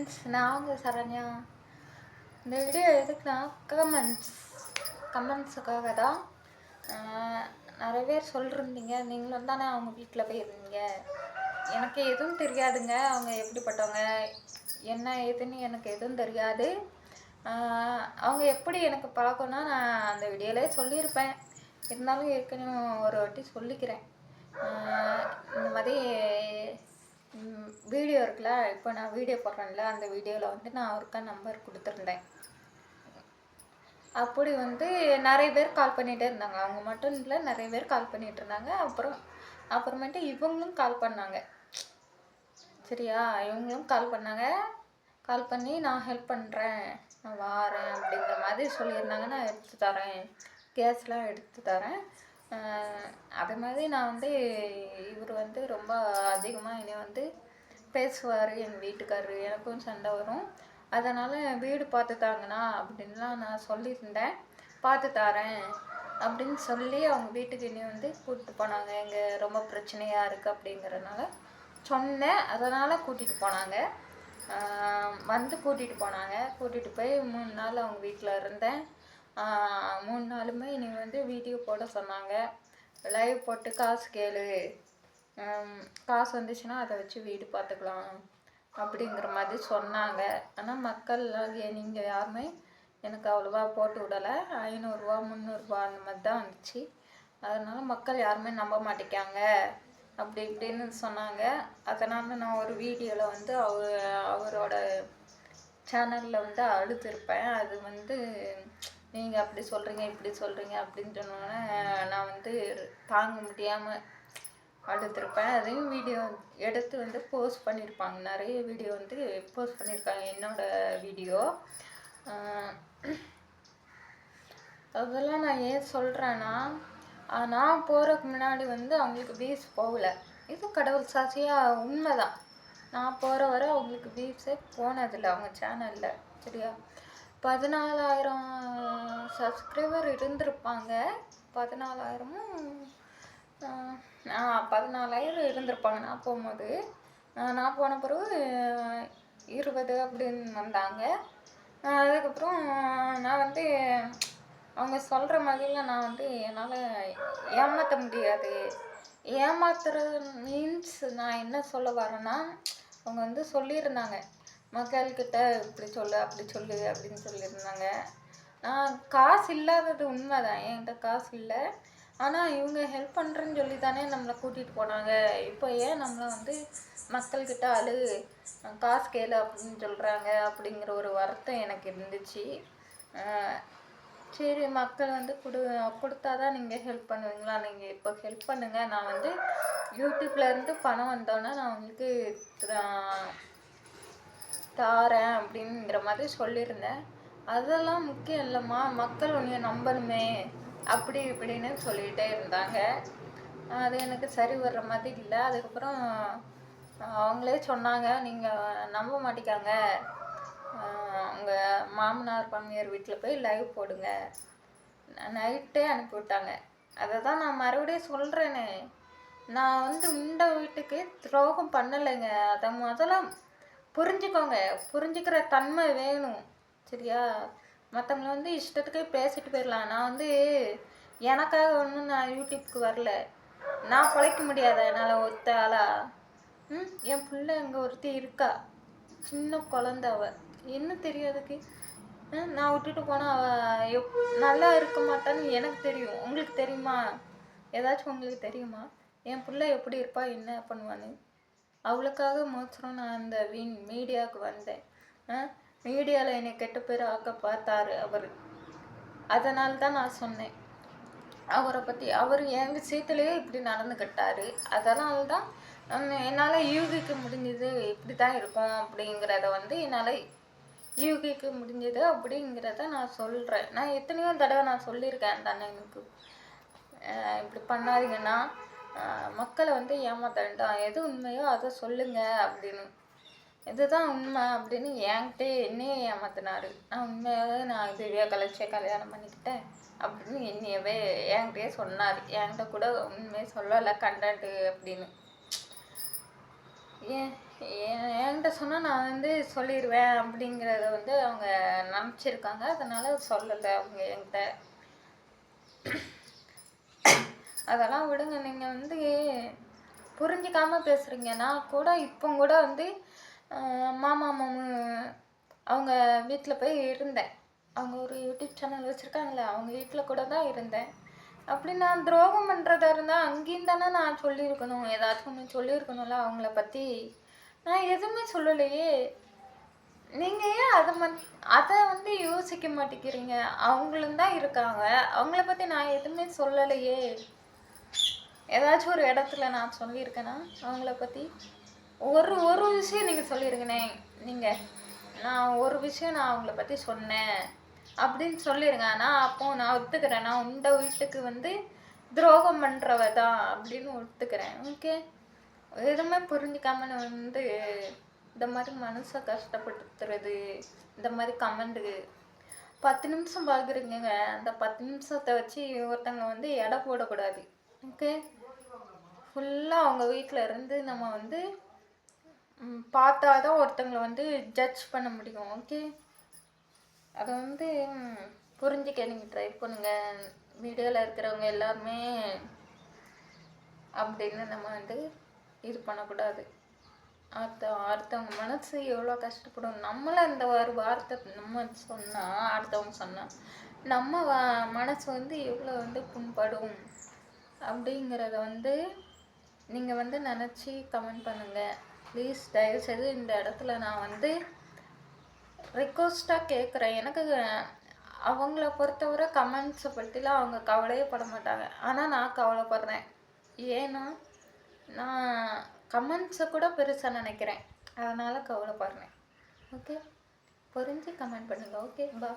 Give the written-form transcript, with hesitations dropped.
Friends, நான் உங்கள் சரண்யா. இந்த வீடியோ எதுக்குன்னா கமெண்ட்ஸுக்காக தான். நிறைய பேர் சொல்லிருந்தீங்க, நீங்களும் தானே அவங்க வீட்டில் போயிருந்தீங்க. எனக்கு எதுவும் தெரியாதுங்க, அவங்க எப்படிப்பட்டவங்க என்ன ஏதுன்னு எனக்கு எதுவும் தெரியாது. அவங்க எப்படி எனக்கு பழக்கம்னா நான் அந்த வீடியோவிலே சொல்லியிருப்பேன். இருந்தாலும் ஏற்கனவே ஒரு வாட்டி சொல்லிக்கிறேன். இந்த மாதிரி வீடியோ இருக்குல்ல, இப்போ நான் வீடியோ போடுறேன்ல, அந்த வீடியோவில் வந்து நான் அவருக்கா நம்பர் கொடுத்துருந்தேன். அப்படி வந்து நிறைய பேர் கால் பண்ணிகிட்டே இருந்தாங்க. அவங்க மட்டும் இல்லை, நிறைய பேர் கால் பண்ணிகிட்டு இருந்தாங்க. அப்புறமேட்டு இவங்களும் கால் பண்ணாங்க. சரியா, இவங்களும் கால் பண்ணாங்க. கால் பண்ணி நான் ஹெல்ப் பண்ணுறேன், நான் வாரேன் அப்படிங்கிற மாதிரி சொல்லியிருந்தாங்க. நான் எடுத்து தரேன், கேஸ்லாம் எடுத்து தரேன். அதே மாதிரி நான் வந்து இவர் வந்து ரொம்ப அதிகமாக என்னை வந்து பேசுவார். எங்கள் வீட்டுக்காரரு எனக்கும் சண்டை வரும். அதனால் வீடு பார்த்து தாங்கண்ணா அப்படின்லாம் நான் சொல்லியிருந்தேன். பார்த்து தரேன் அப்படின்னு சொல்லி அவங்க வீட்டுக்கு என்னை வந்து கூப்பிட்டு போனாங்க. இங்கே ரொம்ப பிரச்சனையாக இருக்குது அப்படிங்கிறதுனால சொன்னேன். அதனால் கூட்டிகிட்டு போனாங்க. வந்து கூட்டிகிட்டு போனாங்க. கூட்டிகிட்டு போய் 3 நாள் அவங்க வீட்டில் இருந்தேன். 3 நாளுமே என்னை வந்து வீடியோ போட சொன்னாங்க. லைவ் போட்டு காசு கேளு, காசு வந்துச்சுன்னா அதை வச்சு வீடு பார்த்துக்கலாம் அப்படிங்கிற மாதிரி சொன்னாங்க. ஆனால் மக்கள்லாம் நீங்கள் யாருமே எனக்கு அவ்வளோவா போட்டு விடலை. 500 300 அந்த மாதிரி தான் வந்துச்சு. அதனால் மக்கள் யாருமே நம்ப மாட்டேங்காங்க அப்படி இப்படின்னு சொன்னாங்க. அதனால் நான் ஒரு வீடியோவில் வந்து அவரோட சேனலில் வந்து அழுத்திருப்பேன். அது வந்து நீங்கள் அப்படி சொல்கிறீங்க இப்படி சொல்கிறீங்க அப்படின்னு சொன்னோன்னே நான் வந்து தாங்க முடியாமல் அழுத்திருப்பேன். அதையும் வீடியோ எடுத்து வந்து போஸ்ட் பண்ணியிருப்பாங்க. நிறைய வீடியோ வந்து போஸ்ட் பண்ணியிருக்காங்க, என்னோடய வீடியோ. அதெல்லாம் நான் ஏன் சொல்கிறேன்னா, நான் போகிறதுக்கு முன்னாடி வந்து அவங்களுக்கு வீஸ் போகலை. இது கடவுள் சாட்சியாக உண்மைதான். நான் போகிற வரை அவங்களுக்கு வீஸே போனதில்லை அவங்க சேனலில். சரியா, 14,000 சப்ஸ்கிரைபர் இருந்திருப்பாங்க. 14,000 இருந்திருப்பாங்க நான் போகும்போது. நான் போன பிறகு 20 அப்படின்னு வந்தாங்க. அதுக்கப்புறம் நான் வந்து அவங்க சொல்கிற மாதிரிலாம் நான் வந்து என்னால் ஏமாற்ற முடியாது. ஏமாத்துறது மீன்ஸ் நான் என்ன சொல்ல வரேன்னா, அவங்க வந்து சொல்லியிருந்தாங்க மக்கள்கிட்ட இப்படி சொல்லு அப்படி சொல்லு அப்படின்னு சொல்லியிருந்தாங்க. நான் காசு இல்லாதது உண்மைதான், என்கிட்ட காசு இல்லை. ஆனால் இவங்க ஹெல்ப் பண்ணுறேன்னு சொல்லி தானே நம்மளை கூட்டிகிட்டு போனாங்க. இப்போ ஏன் நம்மளை வந்து மக்கள்கிட்ட காசு கேளு அப்படின்னு சொல்கிறாங்க அப்படிங்கிற ஒரு வருத்தம் எனக்கு இருந்துச்சு. சரி, மக்கள் வந்து கொடுத்தாதான் நீங்கள் ஹெல்ப் பண்ணுவீங்களா, நீங்கள் இப்போ ஹெல்ப் பண்ணுங்கள். நான் வந்து யூடியூப்லேருந்து பணம் வந்தோன்னே நான் உங்களுக்கு தாரேன் அப்படிங்கிற மாதிரி சொல்லியிருந்தேன். அதெல்லாம் முக்கியம் இல்லைம்மா, மக்கள் உன்னை நம்பணுமே அப்படி இப்படின்னு சொல்லிகிட்டே இருந்தாங்க. அது எனக்கு சரி வர்ற மாதிரி இல்லை. அதுக்கப்புறம் அவங்களே சொன்னாங்க, நீங்கள் நம்ப மாட்டேங்காங்க, உங்கள் மாமனார் மாமியார் வீட்டில் போய் லைவ் போடுங்க. நைட்டே அனுப்பிவிட்டாங்க. அதை தான் நான் மறுபடியும் சொல்கிறேனே, நான் வந்து இந்த வீட்டுக்கு துரோகம் பண்ணலைங்க. அதை முதல்ல புரிஞ்சுக்கோங்க. புரிஞ்சுக்கிற தன்மை வேணும். சரியா, மற்றவங்கள வந்து இஷ்டத்துக்கே பேசிட்டு போயிடலாம். நான் வந்து எனக்காக ஒன்றும் நான் யூடியூப்க்கு வரல. நான் பிழைக்க முடியாத என்னால் ஒத்த ஆளா? என் பிள்ளை அங்கே ஒருத்தி இருக்கா, சின்ன குழந்த. அவள் என்ன தெரியாதுக்கு நான் விட்டுட்டு போனால் அவள் நல்லா இருக்க மாட்டான்னு எனக்கு தெரியும். உங்களுக்கு தெரியுமா? ஏதாச்சும் உங்களுக்கு தெரியுமா என் பிள்ளை எப்படி இருப்பா, என்ன பண்ணுவான்னு? அவளுக்காக மோசம் நான் அந்த மீடியாவுக்கு வந்தேன். மீடியாவில் என்னை கெட்ட பேர் ஆக்க பார்த்தாரு அவர். அதனால தான் நான் சொன்னேன் அவரை பற்றி. அவர் என் விஷயத்துலேயே இப்படி நடந்துக்கிட்டாரு. அதனால தான் என்னால் யூகிக்க முடிஞ்சது இப்படி தான் இருக்கும் அப்படிங்கிறத வந்து என்னால் யூகிக்க முடிஞ்சது அப்படிங்கிறத நான் சொல்கிறேன். நான் எத்தனையோ தடவை நான் சொல்லியிருக்கேன் அந்த அண்ணனுக்கு, இப்படி பண்ணாதீங்கன்னா, மக்களை வந்து ஏமாற்ற வேண்டாம், எது உண்மையோ அதை சொல்லுங்கள் அப்படின்னு. இதுதான் உண்மை அப்படின்னு என்கிட்டே என்னையே ஏமாத்தினாரு. நான் உண்மையாகவே நான் திவ்யா கல்யாணம் பண்ணிக்கிட்டேன் அப்படின்னு என்னையவே என்கிட்டயே சொன்னார். என்கிட்ட கூட உண்மையை சொல்லலை கண்டன்ட்டு அப்படின்னு. என்கிட்ட சொன்னால் நான் வந்து சொல்லிடுவேன் அப்படிங்கிறத வந்து அவங்க நினச்சிருக்காங்க. அதனால் சொல்லலை அவங்க என்கிட்ட. அதெல்லாம் விடுங்க. நீங்கள் வந்து புரிஞ்சிக்காமல் பேசுகிறீங்க. நான் கூட இப்போ கூட வந்து மாமா மாமு அவங்க வீட்டில் போய் இருந்தேன். அவங்க ஒரு யூடியூப் சேனல் வச்சுருக்காங்களே, அவங்க வீட்டில் கூட தான் இருந்தேன். அப்படி நான் துரோகம் பண்ணுறதா இருந்தால் அங்கேயும் தானே நான் சொல்லியிருக்கணும். ஏதாச்சும் ஒன்று சொல்லியிருக்கணும்ல அவங்கள பற்றி. நான் எதுவுமே சொல்லலையே. நீங்கள் ஏன் அதை வந்து யோசிக்க மாட்டேங்கிறீங்க? அவங்களும் தான் இருக்காங்க. அவங்கள பற்றி நான் எதுவுமே சொல்லலையே. ஏதாச்சும் ஒரு இடத்துல நான் சொல்லியிருக்கேனா அவங்கள பற்றி? ஒரு விஷயம் நீங்கள் சொல்லியிருங்கண்ணே. நீங்கள் நான் ஒரு விஷயம் நான் அவங்கள பற்றி சொன்னேன் அப்படின்னு சொல்லிடுங்க. ஆனால் அப்போது நான் ஒத்துக்கிறேன். நான் இந்த வீட்டுக்கு வந்து துரோகம் பண்ணுறவ தான் அப்படின்னு ஒத்துக்கிறேன். ஓகே, எதுவுமே புரிஞ்சிக்காம நான் வந்து இந்த மாதிரி மனசை கஷ்டப்படுத்துறது, இந்த மாதிரி கமெண்ட்டு 10 நிமிஷம் பார்க்குறீங்க. அந்த 10 நிமிஷத்தை வச்சு ஒருத்தவங்க வந்து எடை போடக்கூடாது. ஓகே, ஃபுல்லாக அவங்க வீட்டில் இருந்து நம்ம வந்து பார்த்தா தான் ஒருத்தவங்களை வந்து ஜட்ஜ் பண்ண முடியும். ஓகே, அதை வந்து புரிஞ்சிக்க நீங்கள் ட்ரை பண்ணுங்கள். வீடியோவில் இருக்கிறவங்க எல்லாருமே அப்படின்னு நம்ம வந்து இது பண்ணக்கூடாது. அடுத்தவங்க மனசு எவ்வளோ கஷ்டப்படும். நம்மள இந்த ஒரு வார்த்தை நம்ம சொன்னால், அடுத்தவங்க சொன்னால் நம்ம மனசு வந்து எவ்வளோ வந்து புண்படும் அப்படிங்கிறத வந்து நீங்கள் வந்து நினச்சி கமெண்ட் பண்ணுங்கள் ப்ளீஸ். தயவுசெய்து இந்த இடத்துல நான் வந்து ரிக்வஸ்ட்டாக கேட்குறேன். எனக்கு அவங்கள பொறுத்தவரை கமெண்ட்ஸை பற்றிலாம் அவங்க கவலையே பட மாட்டாங்க. ஆனால் நான் கவலைப்படுறேன். ஏன்னா நான் கமெண்ட்ஸை கூட பெருசாக நினைக்கிறேன். அதனால் கவலைப்படுறேன். ஓகே, புரிஞ்சு கமெண்ட் பண்ணுங்கள். ஓகே, பா.